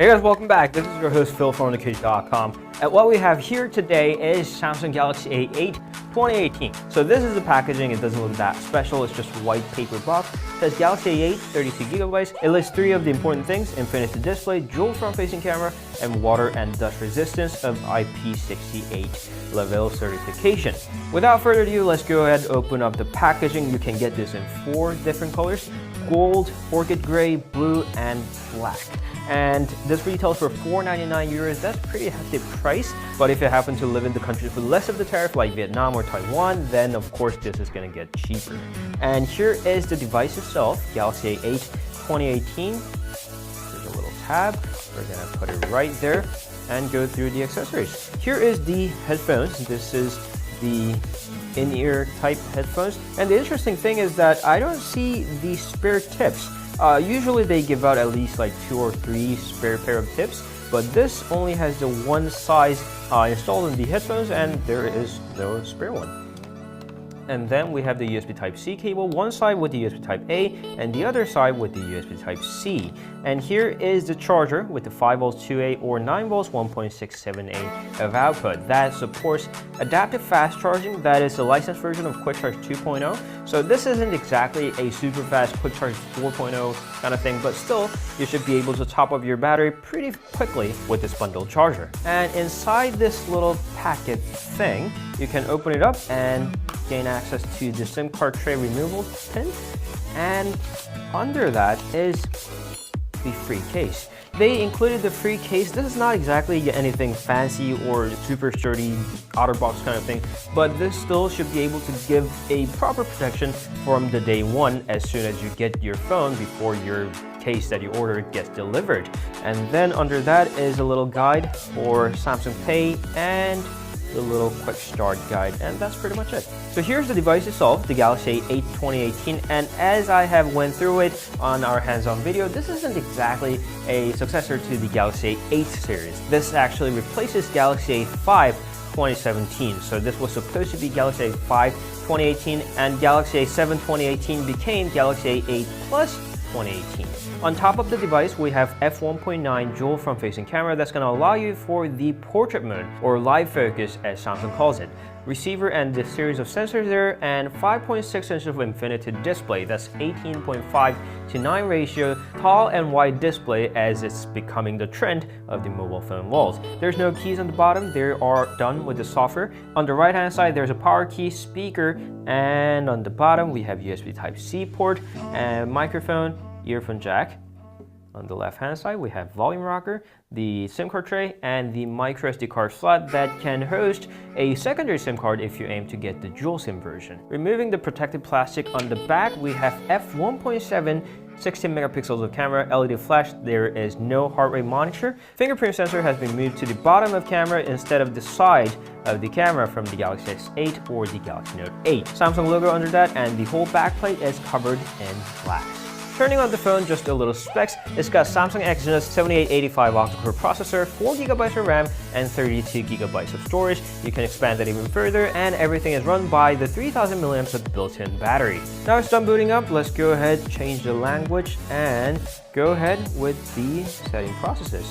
Hey guys, welcome back. This is your host Phil from thecage.com. And what we have here today is Samsung Galaxy A8 2018. So this is the packaging. It doesn't look that special. It's just white paper box. It says Galaxy A8, 32GB. It lists 3 of the important things: infinity display, dual front-facing camera, and water and dust resistance of IP68 level certification. Without further ado, let's go ahead and open up the packaging. You can get this in 4 different colors: gold, orchid gray, blue, and black. And this retails for €499. That's pretty hefty price, but if you happen to live in the countries with less of the tariff like Vietnam or Taiwan, then of course this is going to get cheaper. And here is the device itself, Galaxy A8 2018. There's a little tab. We're going to put it right there and go through the accessories. Here is the headphones. This is the in-ear type headphones. And the interesting thing is that I don't see the spare tips. Usually they give out at least like 2 or 3 spare pair of tips, but this only has the one size installed in the headphones, and there is no spare one. And then we have the USB Type-C cable, one side with the USB Type-A and the other side with the USB Type-C. And here is the charger with the 5V 2A or 9V 1.67A of output. That supports adaptive fast charging. That is the licensed version of Quick Charge 2.0. So this isn't exactly a super fast Quick Charge 4.0 kind of thing, but still you should be able to top up your battery pretty quickly with this bundled charger. And inside this little packet thing, you can open it up and gain access to the SIM card tray removal pin, and under that is the free case. They included the free case. This is not exactly anything fancy or super sturdy outer box kind of thing, but this still should be able to give a proper protection from the day one as soon as you get your phone before your case that you ordered gets delivered. And then under that is a little guide for Samsung Pay and the little quick start guide, and that's pretty much it. So here's the device itself, the Galaxy A8 2018, and as I have went through it on our hands-on video, this isn't exactly a successor to the Galaxy A8 series. This actually replaces Galaxy A5 2017. So this was supposed to be Galaxy A5 2018, and Galaxy A7 2018 became Galaxy A8 Plus 2018. On top of the device, we have f1.9 dual front-facing camera that's going to allow you for the portrait mode, or live focus as Samsung calls it. Receiver and the series of sensors there, and 5.6 inches of infinity display. That's 18.5:9 ratio, tall and wide display as it's becoming the trend of the mobile phone walls. There's no keys on the bottom. They are done with the software. On the right hand side, there's a power key, speaker, and on the bottom we have USB Type-C port and microphone, earphone jack. On the left hand side we have volume rocker, the SIM card tray, and the micro SD card slot that can host a secondary SIM card if you aim to get the dual SIM version. Removing the protective plastic on the back, we have f1.7 16 megapixels of camera, LED flash. There is no heart rate monitor. Fingerprint sensor has been moved to the bottom of camera instead of the side of the camera from the Galaxy S8 or the Galaxy Note 8. Samsung logo under that, and the whole backplate is covered in glass. Turning on the phone, just a little specs. It's got Samsung Exynos 7885 octa-core processor, 4GB of RAM, and 32GB of storage. You can expand that even further, and everything is run by the 3000 mAh of built-in battery. Now it's done booting up. Let's go ahead, change the language, and go ahead with the setting processes.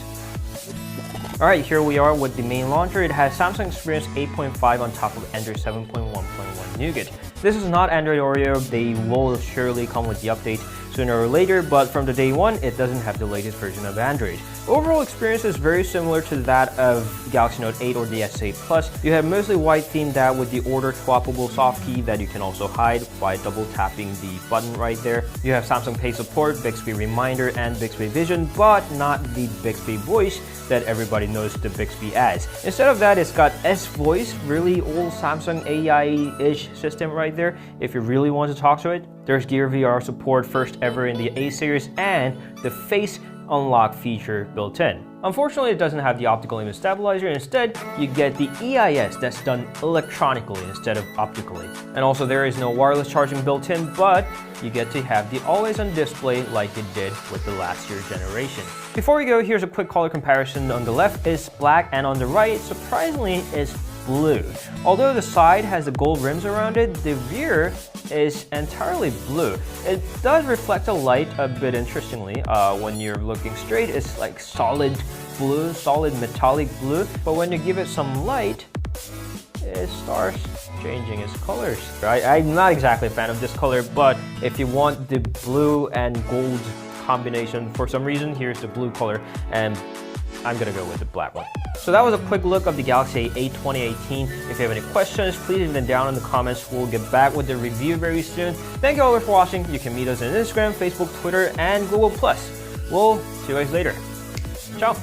Alright, here we are with the main launcher. It has Samsung Experience 8.5 on top of Android 7.1.1 Nougat. This is not Android Oreo. They will surely come with the update sooner or later, but from the day one, it doesn't have the latest version of Android. Overall experience is very similar to that of Galaxy Note 8 or the S8 Plus. You have mostly white themed out with the order swappable soft key that you can also hide by double tapping the button right there. You have Samsung Pay support, Bixby Reminder, and Bixby Vision, but not the Bixby Voice that everybody knows the Bixby as. Instead of that, it's got S-Voice, really old Samsung AI-ish system right there. If you really want to talk to it, there's Gear VR support, first ever in the A series, and the Face Unlock feature built in. Unfortunately, it doesn't have the optical image stabilizer. Instead, you get the EIS that's done electronically instead of optically. And also there is no wireless charging built in, but you get to have the always-on display like it did with the last year's generation. Before we go, here's a quick color comparison. On the left is black, and on the right, surprisingly, is blue. Although the side has the gold rims around it, the rear is entirely blue. It does reflect the light a bit interestingly. When you're looking straight, it's like solid blue, solid metallic blue. But when you give it some light, it starts changing its colors. I'm not exactly a fan of this color, but if you want the blue and gold combination for some reason, here's the blue color, and I'm gonna go with the black one. So that was a quick look of the Galaxy A8 2018. If you have any questions, please leave them down in the comments. We'll get back with the review very soon. Thank you all for watching. You can meet us on Instagram, Facebook, Twitter, and Google+. We'll see you guys later. Ciao!